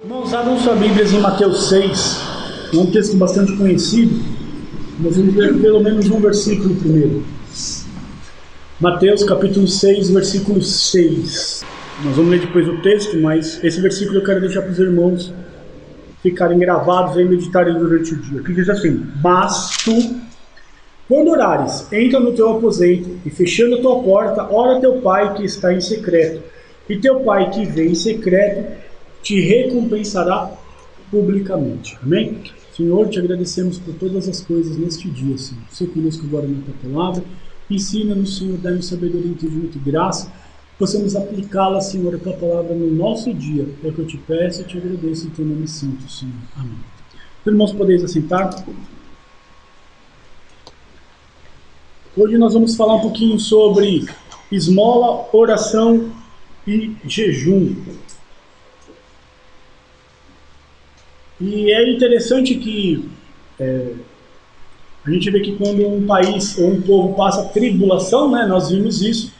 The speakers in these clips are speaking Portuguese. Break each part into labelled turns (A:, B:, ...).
A: Irmãos, abram sua Bíblia em Mateus 6, é um texto bastante conhecido. Nós vamos ver pelo menos um versículo primeiro. Mateus capítulo 6, versículo 6. Nós vamos ler depois o texto, mas esse versículo eu quero deixar para os irmãos ficarem gravados e meditarem durante o dia. Que diz assim: Mas tu, quando orares, entra no teu aposento e fechando a tua porta, ora teu pai que está em secreto. E teu pai que vem em secreto te recompensará publicamente. Amém? Senhor, te agradecemos por todas as coisas neste dia, Senhor. Ser conosco agora na tua palavra. Ensina-nos, Senhor, dá-nos sabedoria, entendimento e graça. Possamos aplicá-la, Senhor, a tua palavra no nosso dia. É o que eu te peço e te agradeço em teu nome santo, Senhor. Amém. Irmãos, podeis assentar? Hoje nós vamos falar um pouquinho sobre esmola, oração e jejum. E é interessante que a gente vê que quando um país ou um povo passa tribulação, né, nós vimos isso,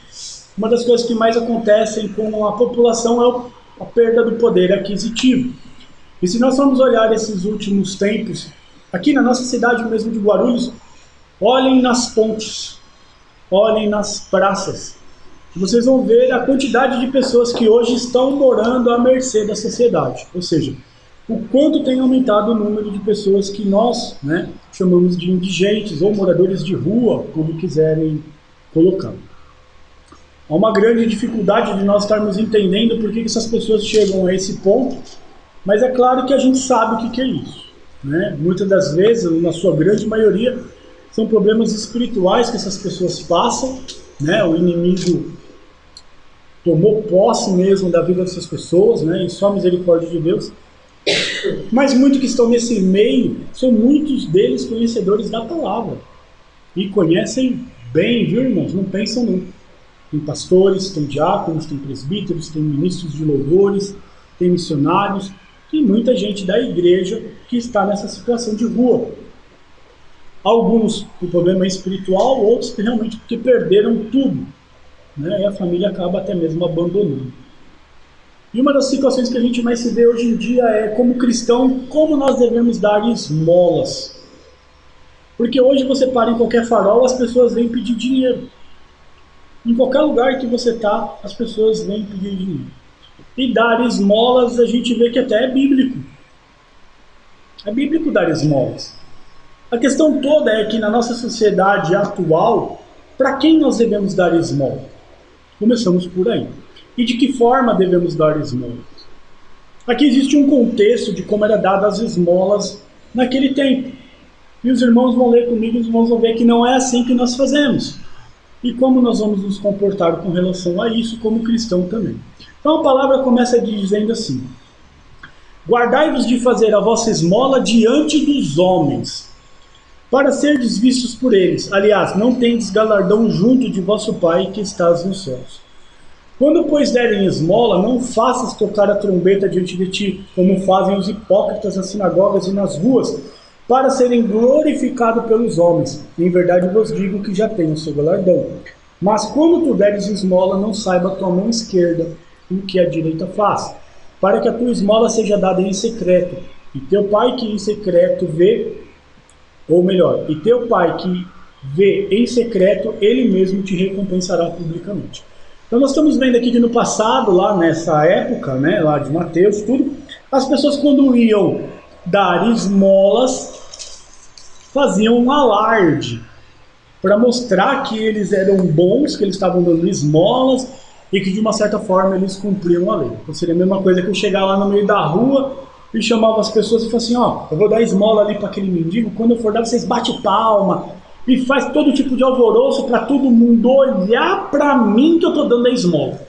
A: uma das coisas que mais acontecem com a população é a perda do poder aquisitivo. E se nós formos olhar esses últimos tempos, aqui na nossa cidade mesmo de Guarulhos, olhem nas pontes, olhem nas praças, e vocês vão ver a quantidade de pessoas que hoje estão morando à mercê da sociedade, ou seja, o quanto tem aumentado o número de pessoas que nós, chamamos de indigentes ou moradores de rua, como quiserem colocar. Há uma grande dificuldade de nós estarmos entendendo por que essas pessoas chegam a esse ponto, mas é claro que a gente sabe o que é isso. Muitas das vezes, na sua grande maioria, são problemas espirituais que essas pessoas passam, o inimigo tomou posse mesmo da vida dessas pessoas, e só a misericórdia de Deus. Mas muitos que estão nesse meio, são muitos deles conhecedores da palavra. E conhecem bem, viu, irmãos? Não pensam não. Tem pastores, tem diáconos, tem presbíteros, tem ministros de louvores, tem missionários, e muita gente da igreja que está nessa situação de rua. Alguns com problema espiritual, outros realmente porque perderam tudo. E a família acaba até mesmo abandonando. E uma das situações que a gente mais se vê hoje em dia é, como cristão, como nós devemos dar esmolas. Porque hoje você para em qualquer farol, as pessoas vêm pedir dinheiro. Em qualquer lugar que você está, as pessoas vêm pedir dinheiro. E dar esmolas, a gente vê que até é bíblico. É bíblico dar esmolas. A questão toda é que na nossa sociedade atual, para quem nós devemos dar esmola? Começamos por aí. E de que forma devemos dar esmolas? Aqui existe um contexto de como era dado as esmolas naquele tempo. E os irmãos vão ler comigo, os irmãos vão ver que não é assim que nós fazemos. E como nós vamos nos comportar com relação a isso como cristão também. Então a palavra começa dizendo assim: Guardai-vos de fazer a vossa esmola diante dos homens, para serdes vistos por eles. Aliás, não tendes galardão junto de vosso Pai que estás nos céus. Quando, pois, derem esmola, não faças tocar a trombeta diante de ti, como fazem os hipócritas nas sinagogas e nas ruas, para serem glorificados pelos homens. Em verdade vos digo que já têm o seu galardão. Mas quando tu deres esmola, não saiba a tua mão esquerda o que a direita faz, para que a tua esmola seja dada em secreto. E teu pai que em secreto vê, ou melhor, e teu pai que vê em secreto, ele mesmo te recompensará publicamente. Então nós estamos vendo aqui que no passado, lá nessa época, lá de Mateus, tudo, as pessoas quando iam dar esmolas, faziam um alarde, para mostrar que eles eram bons, que eles estavam dando esmolas, e que de uma certa forma eles cumpriam a lei. Então seria a mesma coisa que eu chegar lá no meio da rua, e chamava as pessoas e falava assim, eu vou dar esmola ali para aquele mendigo, quando eu for dar vocês batem palma, e faz todo tipo de alvoroço para todo mundo olhar para mim que eu estou dando a esmola.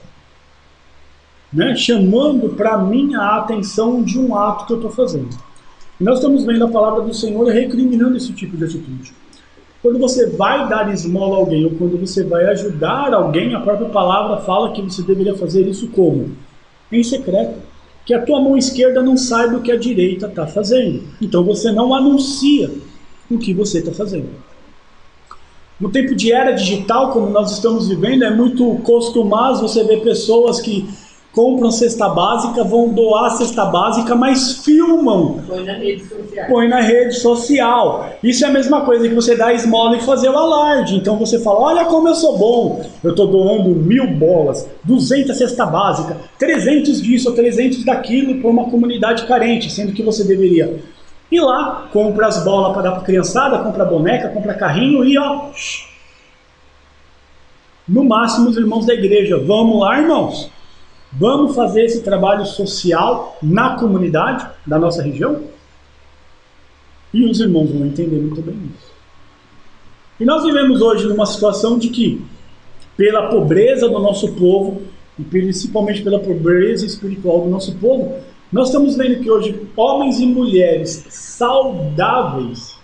A: Chamando para mim a atenção de um ato que eu estou fazendo. E nós estamos vendo a palavra do Senhor recriminando esse tipo de atitude. Quando você vai dar esmola a alguém, ou quando você vai ajudar alguém, a própria palavra fala que você deveria fazer isso como? Em secreto. Que a tua mão esquerda não saiba o que a direita está fazendo. Então você não anuncia o que você está fazendo. No tempo de era digital, como nós estamos vivendo, é muito costumado você ver pessoas que compram cesta básica, vão doar a cesta básica, mas filmam. Põe na rede social. Isso é a mesma coisa que você dar esmola e fazer o alarde. Então você fala, olha como eu sou bom. Eu estou doando 1000 bolas, 200 cesta básica, 300 disso, 300 daquilo para uma comunidade carente, sendo que você deveria ir lá, compra as bolas para dar para a criançada, compra boneca, compra carrinho e ó... No máximo os irmãos da igreja, vamos lá, irmãos? Vamos fazer esse trabalho social na comunidade da nossa região? E os irmãos vão entender muito bem isso. E nós vivemos hoje numa situação de que, pela pobreza do nosso povo, e principalmente pela pobreza espiritual do nosso povo, nós estamos vendo que hoje homens e mulheres saudáveis,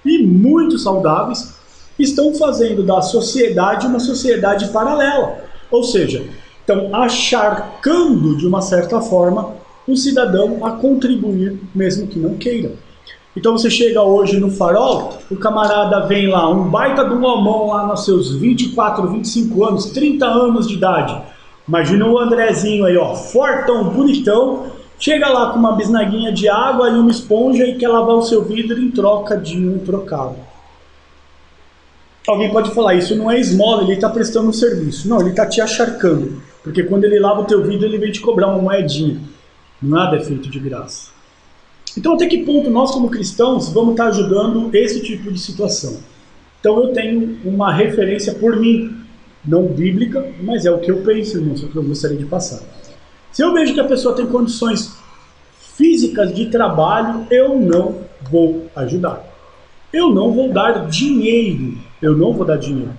A: e muito saudáveis, estão fazendo da sociedade uma sociedade paralela. Ou seja, estão acharcando, de uma certa forma, o cidadão a contribuir, mesmo que não queira. Então você chega hoje no Farol, o camarada vem lá, um baita de um homão lá nos seus 24, 25 anos, 30 anos de idade. Imagina o Andrezinho aí, ó, fortão, bonitão, chega lá com uma bisnaguinha de água e uma esponja e quer lavar o seu vidro em troca de um trocado. Alguém pode falar, isso não é esmola, ele está prestando um serviço. Não, ele está te acharcando. Porque quando ele lava o teu vidro, ele vem te cobrar uma moedinha. Nada é feito de graça. Então, até que ponto nós, como cristãos, vamos estar ajudando esse tipo de situação? Então, eu tenho uma referência por mim, não bíblica, mas é o que eu penso, irmãos, é o que eu gostaria de passar. Se eu vejo que a pessoa tem condições físicas de trabalho, eu não vou ajudar. Eu não vou dar dinheiro. Eu não vou dar dinheiro.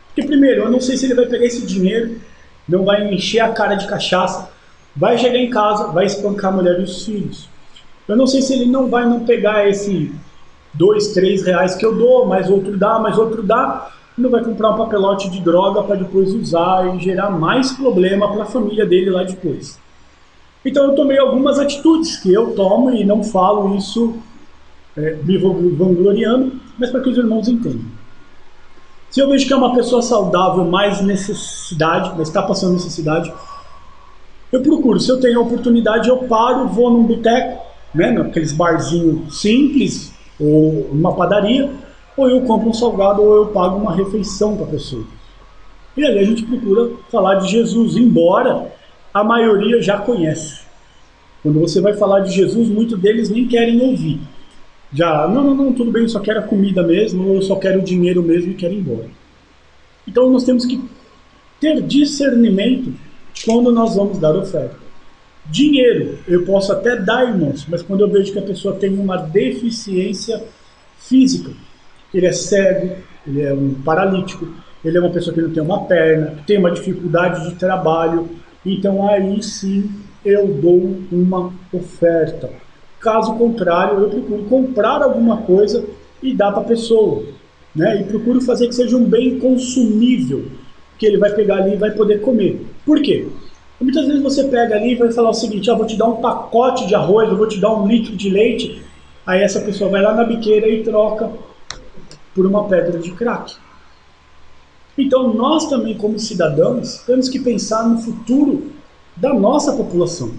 A: Porque, primeiro, eu não sei se ele vai pegar esse dinheiro, não vai encher a cara de cachaça, vai chegar em casa, vai espancar a mulher e os filhos. Eu não sei se ele não vai não pegar esse 2, 3 reais que eu dou, mais outro dá, e não vai comprar um papelote de droga para depois usar e gerar mais problema para a família dele lá depois. Então eu tomei algumas atitudes que eu tomo e não falo isso me vangloriando, mas para que os irmãos entendam. Se eu vejo que é uma pessoa saudável, mais necessidade, mas está passando necessidade, eu procuro. Se eu tenho a oportunidade, eu paro, vou num boteco, né, naqueles barzinhos simples, ou uma padaria, ou eu compro um salgado, ou eu pago uma refeição para a pessoa. E ali a gente procura falar de Jesus, embora a maioria já conhece. Quando você vai falar de Jesus, muitos deles nem querem ouvir. Já, não, tudo bem, eu só quero a comida mesmo, ou eu só quero o dinheiro mesmo e quero ir embora. Então nós temos que ter discernimento quando nós vamos dar oferta. Dinheiro, eu posso até dar, irmãos, mas quando eu vejo que a pessoa tem uma deficiência física, ele é cego, ele é um paralítico, ele é uma pessoa que não tem uma perna, que tem uma dificuldade de trabalho, então aí sim eu dou uma oferta. Caso contrário, eu procuro comprar alguma coisa e dar para a pessoa, né? E procuro fazer que seja um bem consumível, que ele vai pegar ali e vai poder comer. Por quê? Muitas vezes você pega ali e vai falar o seguinte, vou te dar um pacote de arroz, eu vou te dar 1 litro de leite, aí essa pessoa vai lá na biqueira e troca por uma pedra de crack. Então nós também, como cidadãos, temos que pensar no futuro da nossa população.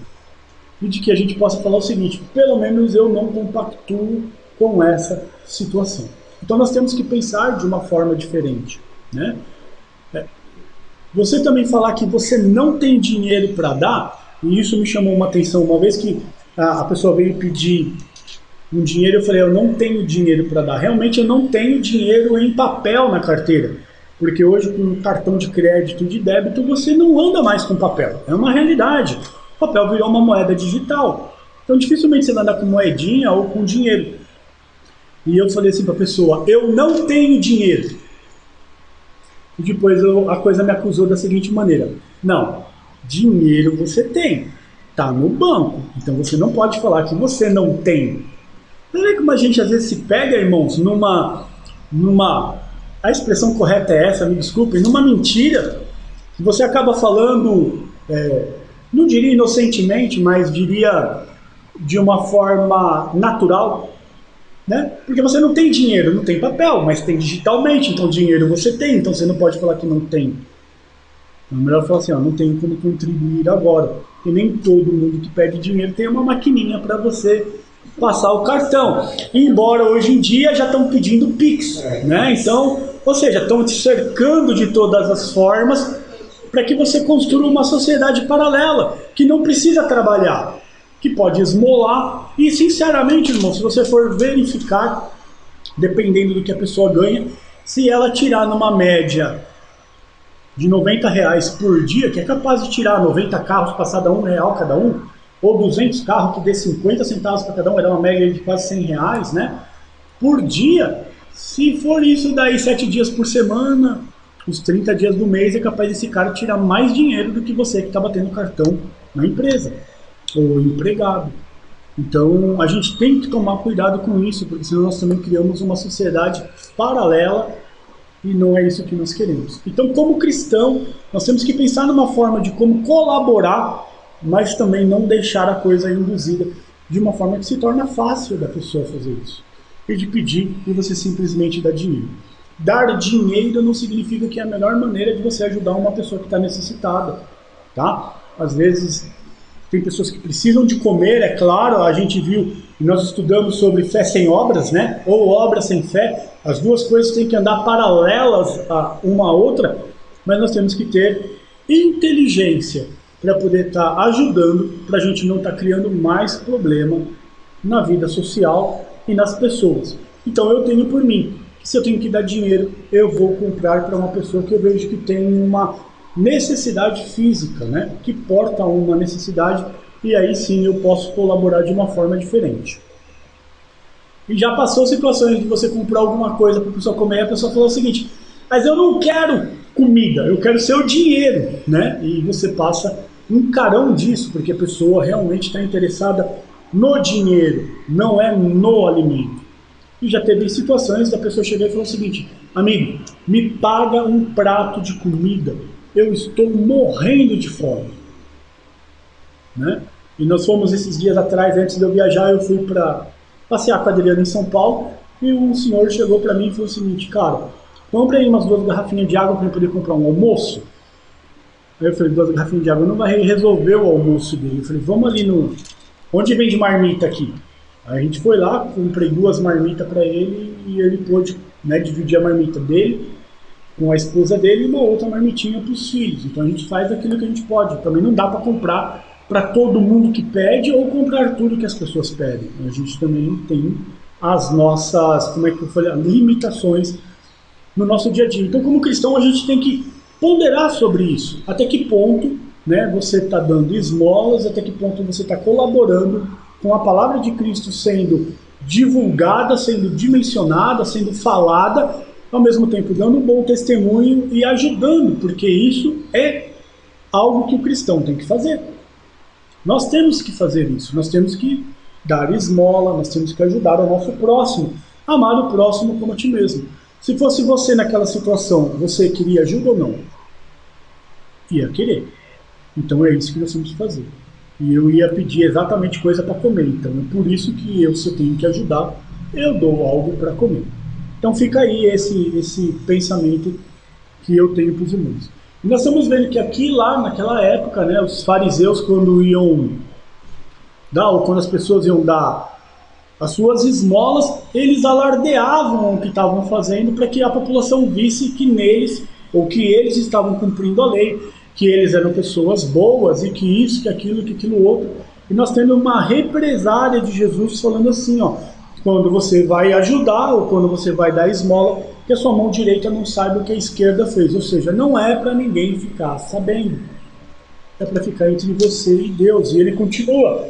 A: E de que a gente possa falar o seguinte, pelo menos eu não compactuo com essa situação. Então nós temos que pensar de uma forma diferente, né? Você também falar que você não tem dinheiro para dar, e isso me chamou uma atenção, uma vez que a pessoa veio pedir um dinheiro, eu falei, eu não tenho dinheiro para dar. Realmente eu não tenho dinheiro em papel na carteira, porque hoje com cartão de crédito e de débito você não anda mais com papel, é uma realidade. O papel virou uma moeda digital. Então dificilmente você vai andar com moedinha ou com dinheiro. E eu falei assim para a pessoa, eu não tenho dinheiro. E depois a coisa me acusou da seguinte maneira, não, dinheiro você tem, está no banco, então você não pode falar que você não tem. Você vê como a gente às vezes se pega, irmãos, a expressão correta é essa, me desculpem, numa mentira, que você acaba falando, não diria inocentemente, mas diria de uma forma natural, né? Porque você não tem dinheiro, não tem papel, mas tem digitalmente, então dinheiro você tem, então você não pode falar que não tem. É melhor falar assim, ó, não tenho como contribuir agora. E nem todo mundo que pede dinheiro tem uma maquininha para você passar o cartão. Embora hoje em dia já estão pedindo Pix, né? Então, ou seja, estão te cercando de todas as formas para que você construa uma sociedade paralela, que não precisa trabalhar, que pode esmolar. E, sinceramente, irmão, se você for verificar, dependendo do que a pessoa ganha, se ela tirar numa média de R$ 90 por dia, que é capaz de tirar 90 carros, passar a R$ 1 cada um, ou 200 carros que dê 50 centavos para cada um, vai dar uma média de quase R$ 100, né? Por dia, se for isso daí 7 dias por semana, os 30 dias do mês, é capaz desse cara tirar mais dinheiro do que você que está batendo cartão na empresa, ou empregado. Então, a gente tem que tomar cuidado com isso, porque senão nós também criamos uma sociedade paralela e não é isso que nós queremos. Então, como cristão, nós temos que pensar numa forma de como colaborar, mas também não deixar a coisa induzida de uma forma que se torna fácil da pessoa fazer isso. E de pedir e você simplesmente dar dinheiro. Dar dinheiro não significa que é a melhor maneira de você ajudar uma pessoa que está necessitada, tá? Às vezes tem pessoas que precisam de comer, é claro, a gente viu, nós estudamos sobre fé sem obras, né? Ou obra sem fé, as duas coisas têm que andar paralelas a uma a outra, mas nós temos que ter inteligência para poder estar ajudando, para a gente não estar criando mais problema na vida social e nas pessoas. Então eu tenho por mim, que se eu tenho que dar dinheiro, eu vou comprar para uma pessoa que eu vejo que tem uma necessidade física, né? Que porta uma necessidade, e aí sim eu posso colaborar de uma forma diferente. E já passou situações de você comprar alguma coisa para a pessoa comer, e a pessoa falou o seguinte: mas eu não quero comida, eu quero seu dinheiro, né? E você passa um carão disso, porque a pessoa realmente está interessada no dinheiro, não é no alimento. E já teve situações da pessoa chegar e falar o seguinte: amigo, me paga um prato de comida, eu estou morrendo de fome, né? E nós fomos esses dias atrás, antes de eu viajar, eu fui para passear com a Adriana em São Paulo, e um senhor chegou para mim e falou o seguinte: cara, compre aí umas 2 garrafinhas de água para eu poder comprar um almoço. Aí eu falei: 2 garrafinhas de água não vai resolver o almoço dele. Eu falei: vamos ali no... onde vende marmita aqui? Aí a gente foi lá, comprei 2 marmitas para ele, e ele pôde, né, dividir a marmita dele com a esposa dele e uma outra marmitinha para os filhos. Então a gente faz aquilo que a gente pode. Também não dá para comprar para todo mundo que pede ou comprar tudo que as pessoas pedem. A gente também tem as nossas, como é que eu falei, limitações no nosso dia a dia. Então, como cristão, a gente tem que ponderar sobre isso. Até que ponto, né, você está dando esmolas, até que ponto você está colaborando com a palavra de Cristo sendo divulgada, sendo dimensionada, sendo falada, ao mesmo tempo dando um bom testemunho e ajudando, porque isso é algo que o cristão tem que fazer. Nós temos que fazer isso, nós temos que dar esmola, nós temos que ajudar o nosso próximo, amar o próximo como a ti mesmo. Se fosse você naquela situação, você queria ajuda ou não? Ia querer. Então é isso que nós temos que fazer. E eu ia pedir exatamente coisa para comer, então é por isso que eu, se eu tenho que ajudar, eu dou algo para comer. Então fica aí esse pensamento que eu tenho para os irmãos. E nós estamos vendo que aqui, lá naquela época, né, os fariseus, quando iam dar, ou quando as pessoas iam dar as suas esmolas, eles alardeavam o que estavam fazendo para que a população visse que neles, ou que eles estavam cumprindo a lei, que eles eram pessoas boas e que isso, que aquilo outro. E nós temos uma represália de Jesus falando assim, ó: quando você vai ajudar ou quando você vai dar esmola, que a sua mão direita não saiba o que a esquerda fez. Ou seja, não é para ninguém ficar sabendo. É para ficar entre você e Deus. E ele continua: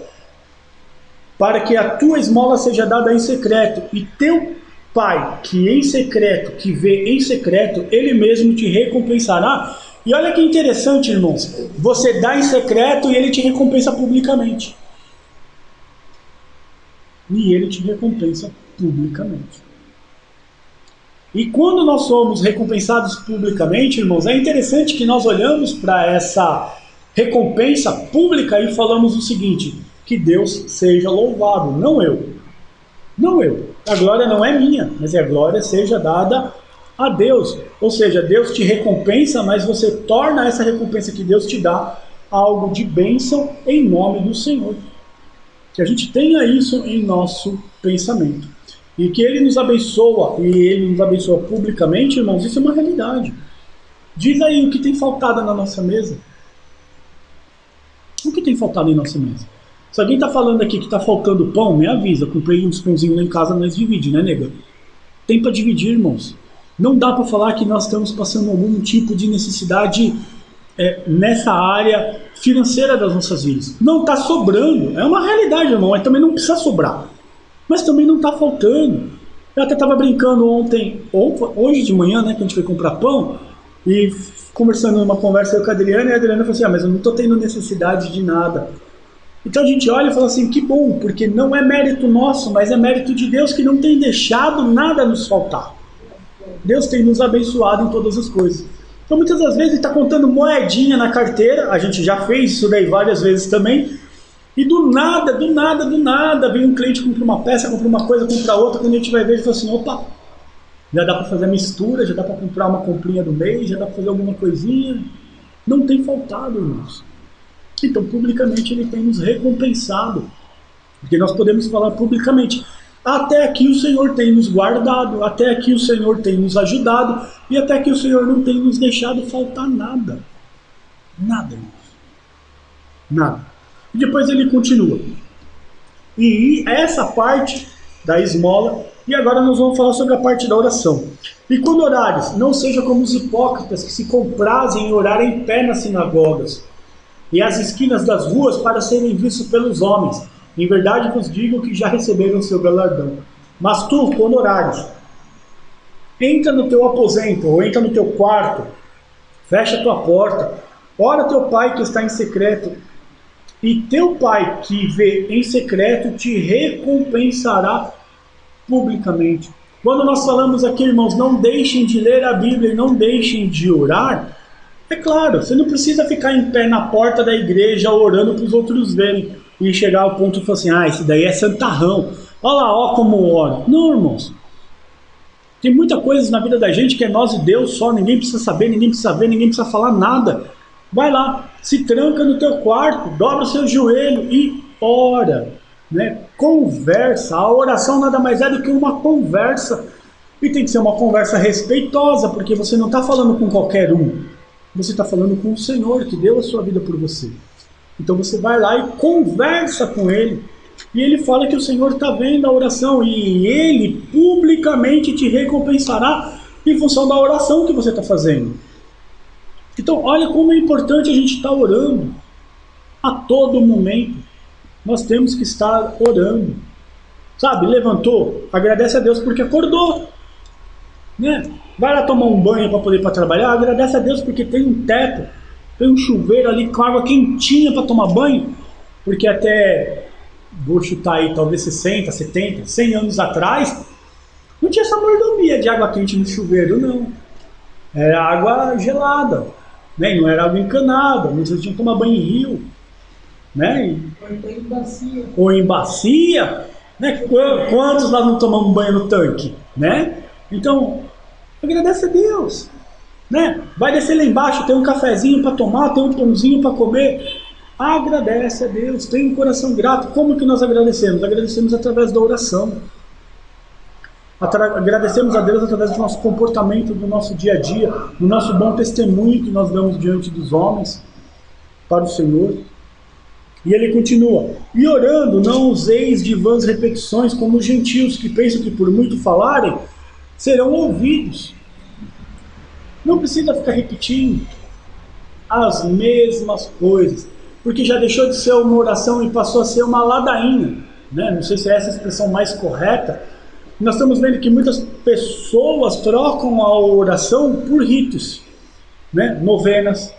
A: para que a tua esmola seja dada em secreto, e teu Pai, que em secreto, que vê em secreto, ele mesmo te recompensará. E olha que interessante, irmãos, você dá em secreto e ele te recompensa publicamente. E ele te recompensa publicamente. E quando nós somos recompensados publicamente, irmãos, é interessante que nós olhamos para essa recompensa pública e falamos o seguinte: que Deus seja louvado, não eu. Não eu. A glória não é minha, mas a glória seja dada a Deus. Ou seja, Deus te recompensa, mas você torna essa recompensa que Deus te dá algo de bênção em nome do Senhor. Que a gente tenha isso em nosso pensamento. E que Ele nos abençoa, e Ele nos abençoa publicamente, irmãos, isso é uma realidade. Diz aí o que tem faltado na nossa mesa. O que tem faltado em nossa mesa? Se alguém está falando aqui que está faltando pão, me avisa. Comprei uns pãozinhos lá em casa, nós dividimos, né, nega? Tem para dividir, irmãos. Não dá para falar que nós estamos passando algum tipo de necessidade nessa área financeira das nossas vidas. Não está sobrando. É uma realidade, irmão. Mas também não precisa sobrar. Mas também não está faltando. Eu até estava brincando hoje de manhã, né, que a gente foi comprar pão, e conversando numa conversa com a Adriana, e a Adriana falou assim, mas eu não estou tendo necessidade de nada. Então a gente olha e fala assim, que bom, porque não é mérito nosso, mas é mérito de Deus que não tem deixado nada nos faltar. Deus tem nos abençoado em todas as coisas. Então muitas das vezes ele está contando moedinha na carteira, a gente já fez isso daí várias vezes também, e do nada, vem um cliente, compra uma peça, compra uma coisa, compra outra, quando a gente vai ver, a gente fala assim, opa, já dá para fazer a mistura, já dá para comprar uma comprinha do mês, já dá para fazer alguma coisinha. Não tem faltado, irmãos. Então, publicamente, Ele tem nos recompensado. Porque nós podemos falar publicamente, até aqui o Senhor tem nos guardado, até aqui o Senhor tem nos ajudado, e até aqui o Senhor não tem nos deixado faltar nada. Nada, irmãos. Nada. E depois ele continua. E essa parte da esmola, e agora nós vamos falar sobre a parte da oração. E quando orares, não seja como os hipócritas que se comprazem em orar em pé nas sinagogas e às esquinas das ruas para serem vistos pelos homens. Em verdade vos digo que já receberam o seu galardão. Mas tu, quando orares, entra no teu aposento, ou entra no teu quarto, fecha a tua porta, ora teu pai que está em secreto, e teu pai que vê em secreto te recompensará publicamente. Quando nós falamos aqui, irmãos, não deixem de ler a Bíblia e não deixem de orar, é claro, você não precisa ficar em pé na porta da igreja orando para os outros verem e chegar ao ponto de falar assim, esse daí é santarrão, olha lá, ó como ora. Não, irmãos, tem muita coisa na vida da gente que é nós e Deus só, ninguém precisa saber, ninguém precisa ver, ninguém precisa falar nada. Vai lá, se tranca no teu quarto, dobra o seu joelho e ora, né? Conversa. A oração nada mais é do que uma conversa, e tem que ser uma conversa respeitosa, porque você não está falando com qualquer um, você está falando com o Senhor que deu a sua vida por você. Então você vai lá e conversa com Ele, e Ele fala que o Senhor está vendo a oração, e Ele publicamente te recompensará em função da oração que você está fazendo. Então olha como é importante a gente estar orando a todo momento. Nós temos que estar orando. Sabe, levantou, agradece a Deus porque acordou, né? Vai lá tomar um banho para poder ir para trabalhar, agradece a Deus porque tem um teto, tem um chuveiro ali com água quentinha para tomar banho, porque até, vou chutar aí, talvez 60, 70, 100 anos atrás, não tinha essa mordomia de água quente no chuveiro, não. Era água gelada, né? Não era água encanada, não tinha que tomar banho em rio, né? Ou em bacia, né? Quantos nós não tomamos banho no tanque, né? Então, agradece a Deus, né? Vai descer lá embaixo, tem um cafezinho para tomar, tem um pãozinho para comer. Agradece a Deus, tem um coração grato. Como que nós agradecemos? Agradecemos através da oração. Agradecemos a Deus através do nosso comportamento, do nosso dia a dia, do nosso bom testemunho que nós damos diante dos homens para o Senhor. E ele continua, e orando não useis de vãs repetições como os gentios que pensam que por muito falarem serão ouvidos. Não precisa ficar repetindo as mesmas coisas, porque já deixou de ser uma oração e passou a ser uma ladainha, né? Não sei se é essa a expressão mais correta. Nós estamos vendo que muitas pessoas trocam a oração por ritos, né? Novenas,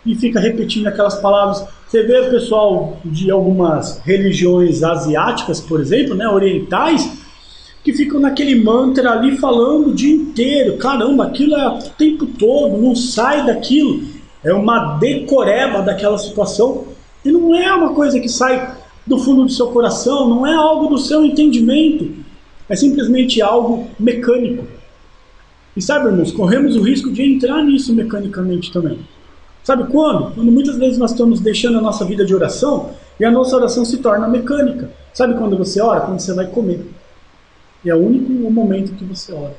A: e fica repetindo aquelas palavras. Você vê o pessoal de algumas religiões asiáticas, por exemplo, né, orientais, que ficam naquele mantra ali falando o dia inteiro. Caramba, aquilo é o tempo todo, não sai daquilo. É uma decoreba daquela situação. E não é uma coisa que sai do fundo do seu coração, não é algo do seu entendimento. É simplesmente algo mecânico. E sabe, irmãos, corremos o risco de entrar nisso mecanicamente também. Sabe quando? Quando muitas vezes nós estamos deixando a nossa vida de oração e a nossa oração se torna mecânica. Sabe quando você ora? Quando você vai comer. E é o único momento que você ora.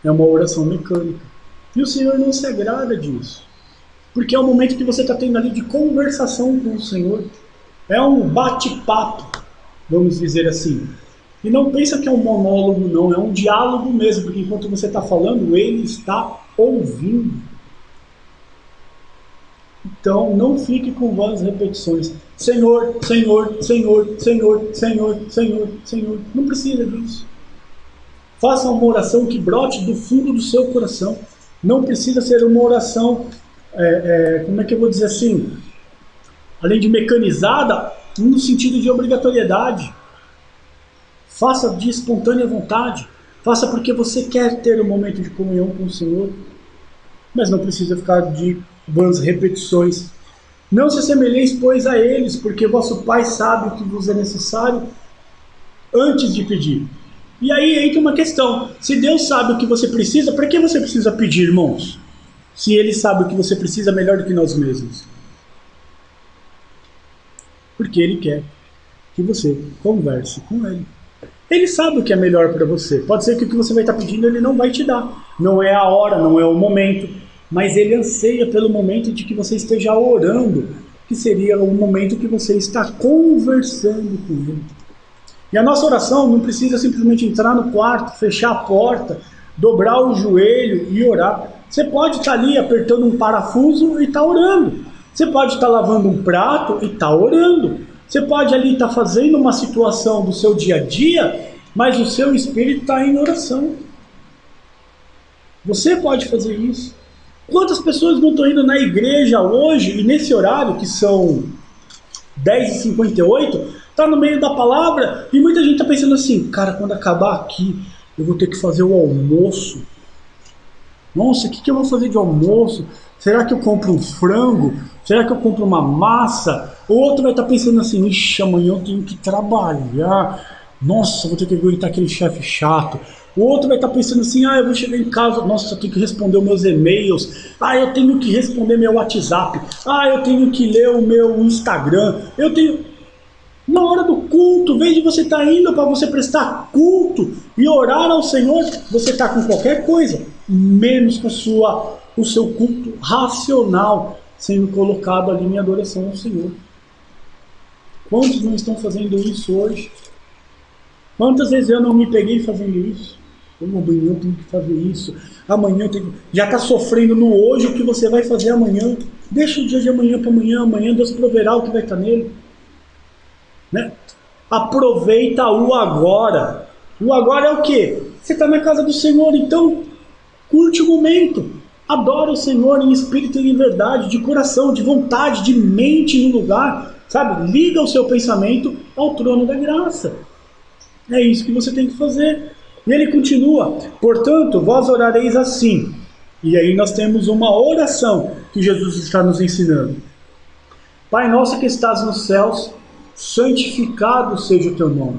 A: É uma oração mecânica. E o Senhor não se agrada disso. Porque é o momento que você está tendo ali de conversação com o Senhor. É um bate-papo, vamos dizer assim. E não pensa que é um monólogo, não. É um diálogo mesmo. Porque enquanto você está falando, Ele está ouvindo. Então, não fique com várias repetições. Senhor, Senhor, Senhor, Senhor, Senhor, Senhor, Senhor. Não precisa disso. Faça uma oração que brote do fundo do seu coração. Não precisa ser uma oração, como é que eu vou dizer assim? Além de mecanizada, no sentido de obrigatoriedade. Faça de espontânea vontade. Faça porque você quer ter um momento de comunhão com o Senhor. Mas não precisa ficar de vãs repetições. Não se assemelheis, pois, a eles, porque vosso Pai sabe o que vos é necessário antes de pedir. E aí entra uma questão. Se Deus sabe o que você precisa, para que você precisa pedir, irmãos? Se Ele sabe o que você precisa melhor do que nós mesmos. Porque Ele quer que você converse com Ele. Ele sabe o que é melhor para você. Pode ser que o que você vai estar pedindo Ele não vai te dar. Não é a hora, não é o momento. Mas Ele anseia pelo momento de que você esteja orando, que seria o momento que você está conversando com Ele. E a nossa oração não precisa simplesmente entrar no quarto, fechar a porta, dobrar o joelho e orar. Você pode estar ali apertando um parafuso e estar orando. Você pode estar lavando um prato e estar orando. Você pode ali estar fazendo uma situação do seu dia a dia, mas o seu espírito está em oração. Você pode fazer isso. Quantas pessoas não estão indo na igreja hoje, e nesse horário, que são 10h58, está no meio da palavra, e muita gente está pensando assim, cara, quando acabar aqui, eu vou ter que fazer o almoço. Nossa, o que eu vou fazer de almoço? Será que eu compro um frango? Será que eu compro uma massa? O outro vai estar pensando assim, ixi, amanhã eu tenho que trabalhar. Nossa, vou ter que aguentar aquele chefe chato. O outro vai estar pensando assim, eu vou chegar em casa, nossa, eu tenho que responder os meus e-mails. Eu tenho que responder meu WhatsApp. Eu tenho que ler o meu Instagram. Na hora do culto, em vez de você estar indo para você prestar culto e orar ao Senhor, você está com qualquer coisa, menos com o seu culto racional sendo colocado ali em adoração ao Senhor. Quantos não estão fazendo isso hoje? Quantas vezes eu não me peguei fazendo isso? Amanhã eu tenho que fazer isso. Amanhã eu tenho. Já está sofrendo no hoje o que você vai fazer amanhã. Deixa o dia de amanhã para amanhã. Amanhã Deus proverá o que vai estar nele. Né? Aproveita o agora. O agora é o quê? Você está na casa do Senhor, então curte o momento. Adora o Senhor em espírito e em verdade, de coração, de vontade, de mente no lugar. Sabe? Liga o seu pensamento ao trono da graça. É isso que você tem que fazer. E ele continua, portanto, vós orareis assim. E aí nós temos uma oração que Jesus está nos ensinando. Pai nosso que estás nos céus, santificado seja o teu nome.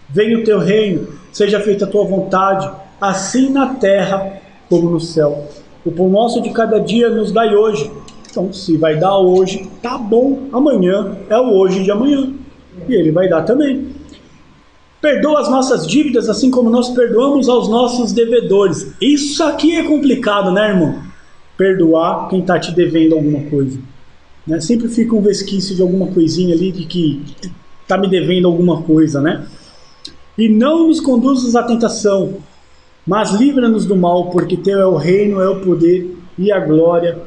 A: Venha o teu reino, seja feita a tua vontade, assim na terra como no céu. O pão nosso de cada dia nos dai hoje. Então, se vai dar hoje, tá bom. Amanhã é o hoje de amanhã. E ele vai dar também. Perdoa as nossas dívidas, assim como nós perdoamos aos nossos devedores. Isso aqui é complicado, né, irmão? Perdoar quem está te devendo alguma coisa. Né? Sempre fica um resquício de alguma coisinha ali de que está me devendo alguma coisa, né? E não nos conduzas à tentação, mas livra-nos do mal, porque teu é o reino, é o poder e a glória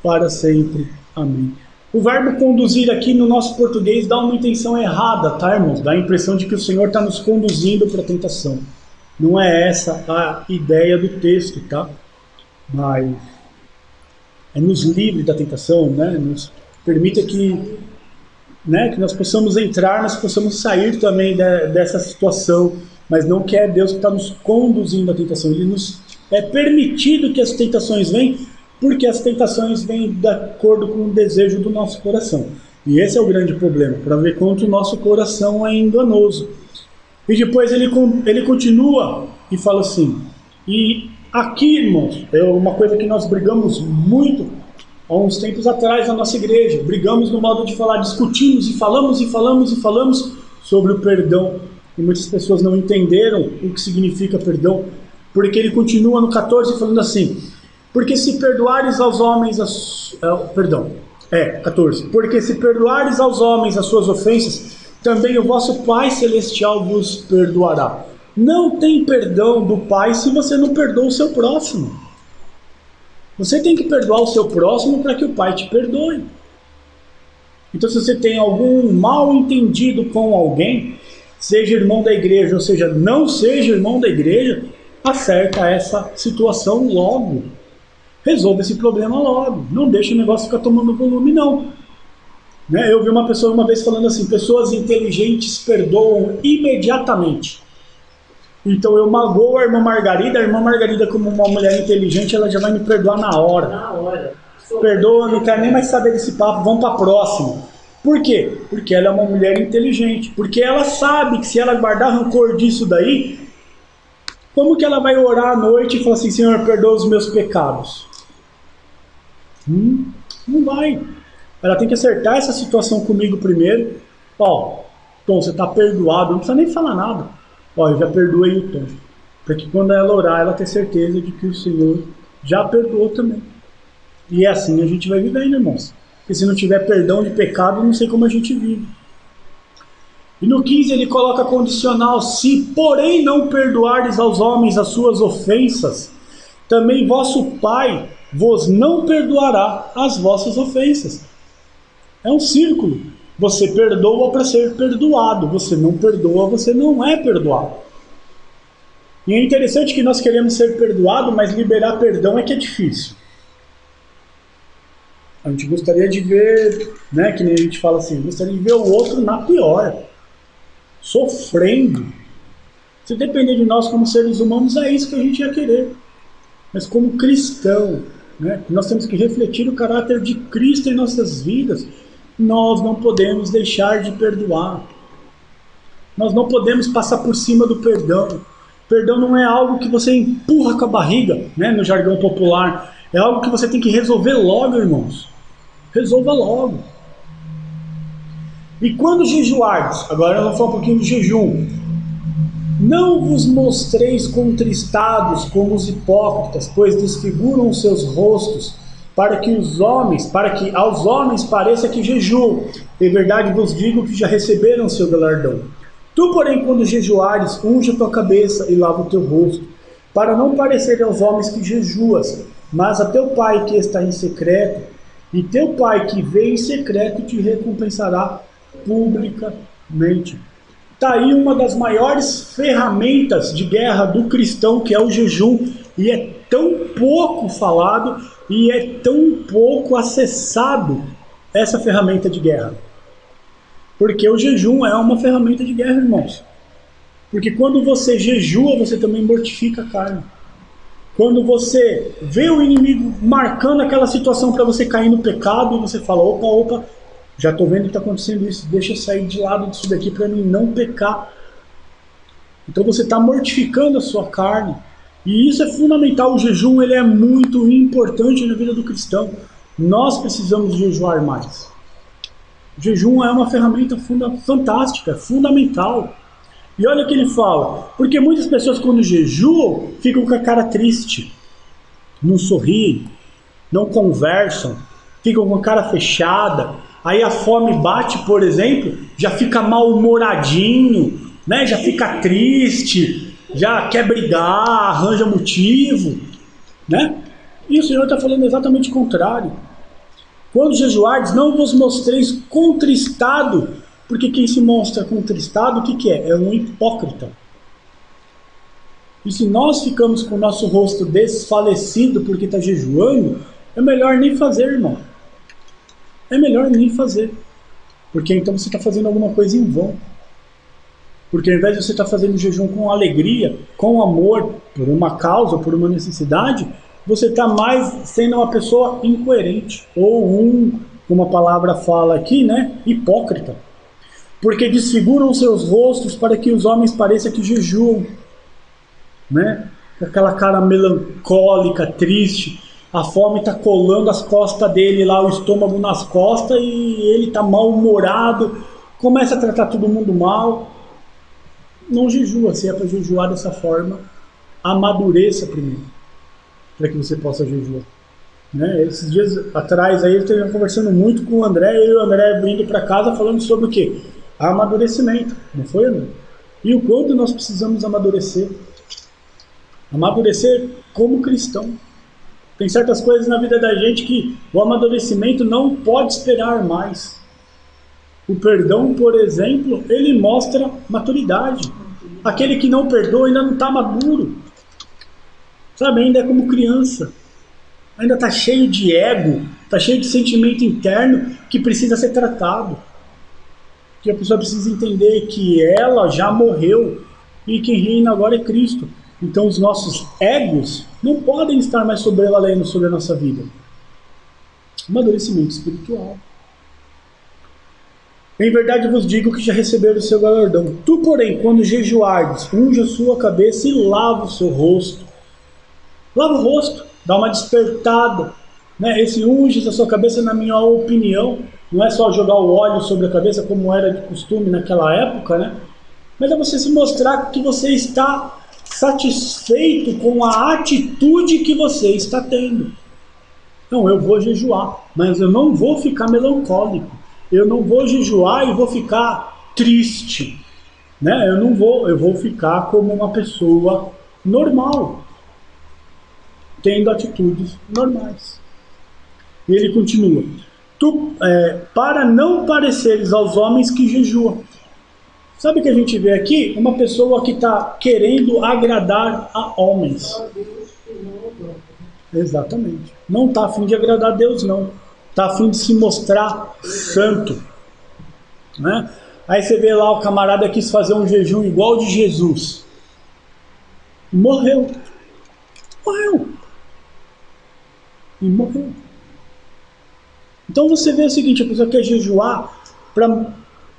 A: para sempre. Amém. O verbo conduzir aqui no nosso português dá uma intenção errada, tá, irmãos? Dá a impressão de que o Senhor está nos conduzindo para a tentação. Não é essa a ideia do texto, tá? Mas é nos livre da tentação, né? Nos permita que nós possamos entrar, nós possamos sair também dessa situação, mas não que é Deus que está nos conduzindo à tentação. Ele nos é permitido que as tentações venham, porque as tentações vêm de acordo com o desejo do nosso coração. E esse é o grande problema, para ver quanto o nosso coração é enganoso. E depois ele continua e fala assim, e Aqui, irmãos, é uma coisa que nós brigamos muito há uns tempos atrás na nossa igreja. Brigamos no modo de falar, discutimos e falamos e falamos e falamos sobre o perdão. E muitas pessoas não entenderam o que significa perdão, porque ele continua no 14 falando assim: porque se perdoares aos homens perdão, 14. Porque se perdoares aos homens as suas ofensas, também o vosso Pai Celestial vos perdoará. Não tem perdão do Pai se você não perdoa o seu próximo. Você tem que perdoar o seu próximo para que o Pai te perdoe. Então, se você tem algum mal entendido com alguém, seja irmão da igreja, ou seja, não seja irmão da igreja, acerta essa situação logo. Resolva esse problema logo. Não deixe o negócio ficar tomando volume, não. Né? Eu vi uma pessoa uma vez falando assim: pessoas inteligentes perdoam imediatamente. Então eu magoo a irmã Margarida, como uma mulher inteligente, ela já vai me perdoar na hora.
B: Na hora.
A: Perdoa, não quero nem mais saber desse papo, vamos para a próxima. Por quê? Porque ela é uma mulher inteligente. Porque ela sabe que se ela guardar rancor disso daí, como que ela vai orar à noite e falar assim: Senhor, perdoa os meus pecados? Não vai. Ela tem que acertar essa situação comigo primeiro. Ó, Tom, você está perdoado, não precisa nem falar nada. Ó, eu já perdoei o Tom. Para que quando ela orar, ela tenha certeza de que o Senhor já perdoou também. E é assim a gente vai vivendo, irmãos. Porque se não tiver perdão de pecado, não sei como a gente vive. E no 15 ele coloca condicional: se porém não perdoardes aos homens as suas ofensas, também vosso Pai vos não perdoará as vossas ofensas. É um círculo. Você perdoa para ser perdoado. Você não perdoa, você não é perdoado. E é interessante que nós queremos ser perdoados, mas liberar perdão é que é difícil. A gente gostaria de ver, né, que nem a gente fala assim, gostaria de ver o outro na pior, sofrendo. Se depender de nós como seres humanos, é isso que a gente ia querer. Mas como cristão, né, nós temos que refletir o caráter de Cristo em nossas vidas. Nós não podemos deixar de perdoar. Nós não podemos passar por cima do perdão. Perdão não é algo que você empurra com a barriga, né, no jargão popular. É algo que você tem que resolver logo, irmãos. Resolva logo. E quando jejuardes, agora nós vamos falar um pouquinho do jejum. Não vos mostreis contristados como os hipócritas, pois desfiguram os seus rostos, para que aos homens pareça que jejuam. De verdade vos digo que já receberam seu galardão. Tu, porém, quando jejuares, unge a tua cabeça e lava o teu rosto, para não parecer aos homens que jejuas, mas a teu Pai que está em secreto, e teu Pai que vê em secreto te recompensará publicamente. Está aí uma das maiores ferramentas de guerra do cristão, que é o jejum, e é tão pouco falado e é tão pouco acessado essa ferramenta de guerra. Porque o jejum é uma ferramenta de guerra, irmãos. Porque quando você jejua, você também mortifica a carne. Quando você vê o inimigo marcando aquela situação para você cair no pecado, e você fala: opa, já estou vendo que está acontecendo isso, deixa eu sair de lado disso daqui para mim não pecar. Então você está mortificando a sua carne. E isso é fundamental. O jejum, ele é muito importante na vida do cristão. Nós precisamos jejuar mais. O jejum é uma ferramenta fantástica, fundamental. E olha o que ele fala: porque muitas pessoas quando jejuam ficam com a cara triste, não sorriem, não conversam, ficam com a cara fechada. Aí a fome bate, por exemplo, já fica mal-humoradinho, né? Já fica triste, já quer brigar, arranja motivo, né? E o Senhor está falando exatamente o contrário. Quando jejuardes, não vos mostreis contristado, porque quem se mostra contristado, o que é? É um hipócrita. E se nós ficamos com o nosso rosto desfalecido porque está jejuando, é melhor nem fazer, irmão. É melhor nem fazer. Porque então você está fazendo alguma coisa em vão. Porque ao invés de você estar fazendo jejum com alegria, com amor, por uma causa, por uma necessidade, você está mais sendo uma pessoa incoerente. Ou como a palavra fala aqui, né? Hipócrita. Porque desfiguram seus rostos para que os homens pareçam que jejuam, né? com aquela cara melancólica, triste. A fome está colando as costas dele lá, o estômago nas costas, e ele está mal-humorado, começa a tratar todo mundo mal. Não jejua, se é para jejuar dessa forma, amadureça primeiro, para que você possa jejuar. Né? Esses dias atrás aí eu estava conversando muito com o André, eu e o André vindo para casa falando sobre o quê? Amadurecimento, não foi, André? E o quanto nós precisamos amadurecer. Amadurecer como cristão. Tem certas coisas na vida da gente que o amadurecimento não pode esperar mais. O perdão, por exemplo, ele mostra maturidade. Aquele que não perdoa ainda não está maduro. Sabe, ainda é como criança. Ainda está cheio de ego, está cheio de sentimento interno que precisa ser tratado. Que a pessoa precisa entender que ela já morreu e quem reina agora é Cristo. Então os nossos egos não podem estar mais sobrevalendo sobre a nossa vida. Amadurecimento espiritual. Em verdade vos digo que já receberam o seu galardão. Tu, porém, quando jejuardes, unge a sua cabeça e lava o seu rosto. Lava o rosto, dá uma despertada. Né? Esse unge a sua cabeça, na minha opinião, não é só jogar o óleo sobre a cabeça, como era de costume naquela época, né? Mas é você se mostrar que você está satisfeito com a atitude que você está tendo. Não, eu vou jejuar, mas eu não vou ficar melancólico. Eu não vou jejuar e vou ficar triste. Né? Eu vou ficar como uma pessoa normal, tendo atitudes normais. E ele continua. Para não pareceres aos homens que jejuam. Sabe o que a gente vê aqui? Uma pessoa que está querendo agradar a homens. Exatamente. Não está a fim de agradar a Deus, não. Está a fim de se mostrar santo. Né? Aí você vê lá o camarada quis fazer um jejum igual de Jesus. Morreu. E morreu. Então você vê o seguinte, a pessoa quer jejuar para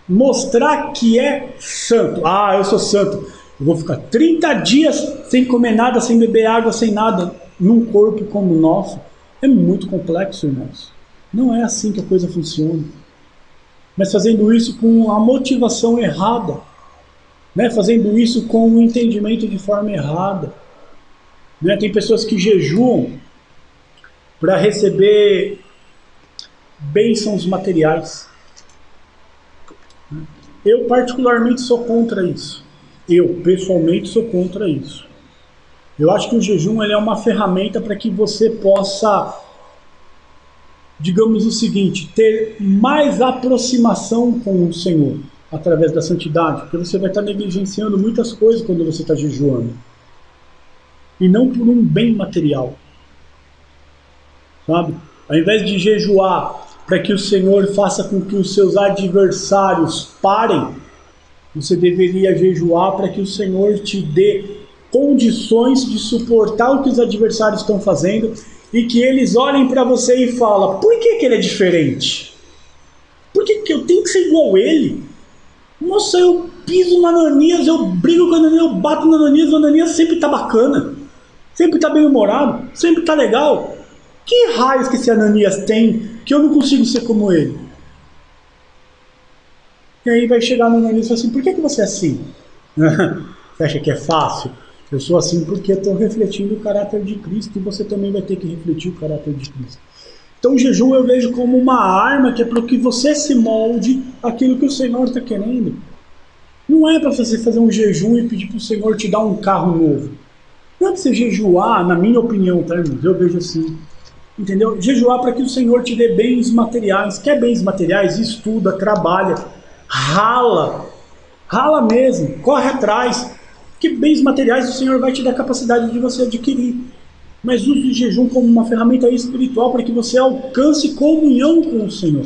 A: mostrar que é santo. Ah, eu sou santo. Eu vou ficar 30 dias sem comer nada, sem beber água, sem nada, num corpo como o nosso. É muito complexo, irmãos. Não é assim que a coisa funciona. Mas fazendo isso com a motivação errada. Né? Fazendo isso com o entendimento de forma errada. Né? Tem pessoas que jejuam para receber bênçãos materiais. Eu particularmente sou contra isso. Eu pessoalmente sou contra isso. Eu acho que o jejum ele é uma ferramenta para que você possa, digamos o seguinte, ter mais aproximação com o Senhor através da santidade, porque você vai estar negligenciando muitas coisas quando você está jejuando. E não por um bem material. Sabe? Ao invés de jejuar para que o Senhor faça com que os seus adversários parem, você deveria jejuar para que o Senhor te dê condições de suportar o que os adversários estão fazendo e que eles olhem para você e falem, por que ele é diferente? Por que eu tenho que ser igual a ele? Nossa, eu piso na Ananias, eu brigo com a Ananias, eu bato na Ananias, o Ananias sempre está bacana, sempre está bem humorado, sempre está legal. Que raios que esse Ananias tem que eu não consigo ser como ele? E aí vai chegar no Ananias e falar assim, por que você é assim? Você acha que é fácil? Eu sou assim porque estou refletindo o caráter de Cristo e você também vai ter que refletir o caráter de Cristo. Então o jejum eu vejo como uma arma que é para que você se molde aquilo que o Senhor está querendo. Não é para você fazer um jejum e pedir para o Senhor te dar um carro novo. Não é para você jejuar, na minha opinião, tá, irmãos? Eu vejo assim. Entendeu? Jejuar para que o Senhor te dê bens materiais. Quer bens materiais? Estuda, trabalha, rala mesmo, corre atrás. Que bens materiais o Senhor vai te dar capacidade de você adquirir. Mas use o jejum como uma ferramenta espiritual para que você alcance comunhão com o Senhor.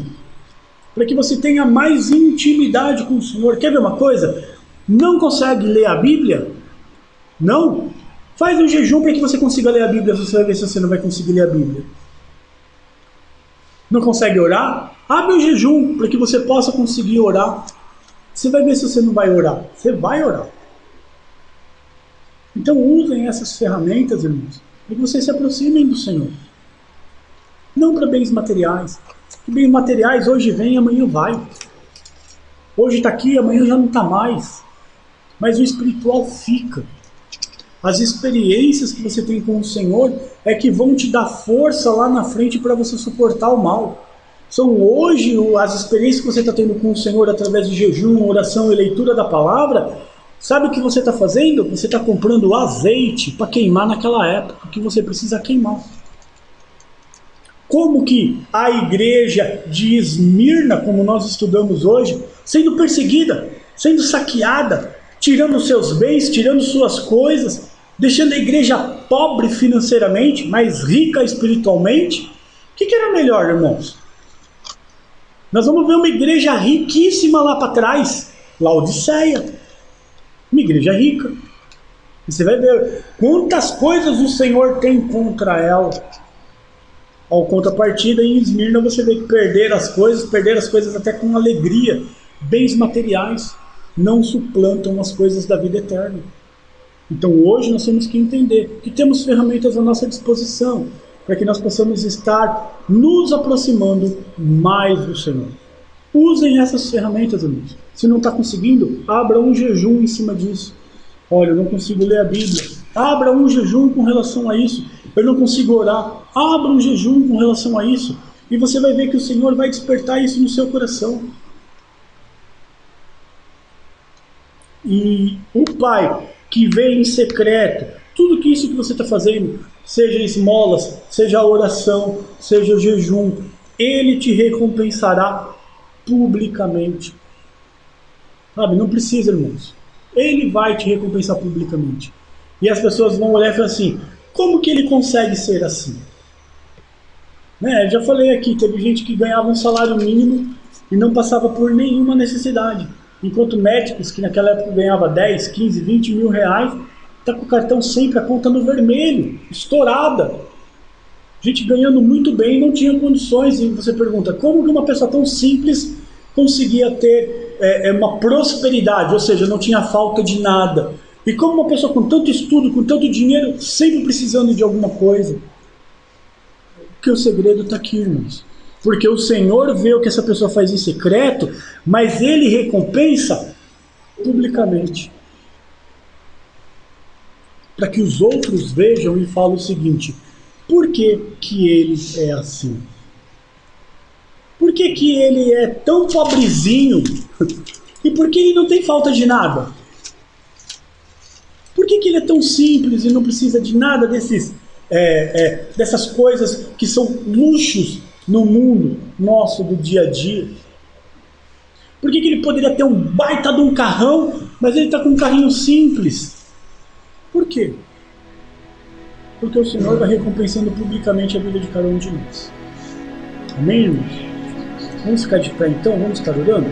A: Para que você tenha mais intimidade com o Senhor. Quer ver uma coisa? Não consegue ler a Bíblia? Não? Faz um jejum para que você consiga ler a Bíblia. Você vai ver se você não vai conseguir ler a Bíblia. Não consegue orar? Abre o jejum para que você possa conseguir orar. Você vai ver se você não vai orar. Você vai orar. Então usem essas ferramentas, irmãos, para que vocês se aproximem do Senhor. Não para bens materiais. Que bens materiais hoje vem e amanhã vai. Hoje está aqui, amanhã já não está mais. Mas o espiritual fica. As experiências que você tem com o Senhor é que vão te dar força lá na frente para você suportar o mal. São hoje as experiências que você está tendo com o Senhor através de jejum, oração e leitura da palavra. Sabe o que você está fazendo? Você está comprando azeite para queimar naquela época que você precisa queimar. Como que a igreja de Esmirna, como nós estudamos hoje, sendo perseguida, sendo saqueada, tirando seus bens, tirando suas coisas, deixando a igreja pobre financeiramente, mas rica espiritualmente? O que era melhor, irmãos? Nós vamos ver uma igreja riquíssima lá para trás, Laodiceia, uma igreja rica. E você vai ver quantas coisas o Senhor tem contra ela. Ao contrapartida, em Esmirna você vê que perder as coisas até com alegria. Bens materiais não suplantam as coisas da vida eterna. Então hoje nós temos que entender que temos ferramentas à nossa disposição para que nós possamos estar nos aproximando mais do Senhor. Usem essas ferramentas, amigos. Se não está conseguindo, abra um jejum em cima disso. Olha, eu não consigo ler a Bíblia. Abra um jejum com relação a isso. Eu não consigo orar. Abra um jejum com relação a isso. E você vai ver que o Senhor vai despertar isso no seu coração. E o Pai que vê em secreto, tudo que isso que você está fazendo, seja esmolas, seja oração, seja jejum, Ele te recompensará publicamente. Sabe, não precisa, irmãos. Ele vai te recompensar publicamente. E as pessoas vão olhar e falar assim, como que ele consegue ser assim? Né? Já falei aqui, teve gente que ganhava um salário mínimo e não passava por nenhuma necessidade. Enquanto médicos que naquela época ganhava 10, 15, 20 mil reais, está com o cartão sempre, a conta no vermelho, estourada. Gente ganhando muito bem e não tinha condições. E você pergunta, como que uma pessoa tão simples conseguia ter uma prosperidade? Ou seja, não tinha falta de nada. E como uma pessoa com tanto estudo, com tanto dinheiro, sempre precisando de alguma coisa? Porque o segredo está aqui, irmãos. Porque o Senhor vê o que essa pessoa faz em secreto, mas Ele recompensa publicamente. Para que os outros vejam e falem o seguinte, por que que ele é assim? Por que que ele é tão pobrezinho? E por que ele não tem falta de nada? Por que que ele é tão simples e não precisa de nada dessas coisas que são luxos no mundo nosso do dia a dia? Por que que ele poderia ter um baita de um carrão, mas ele está com um carrinho simples? Por quê? Porque o Senhor vai recompensando publicamente a vida de cada um de nós. Amém, irmãos? Vamos ficar de pé então? Vamos estar orando?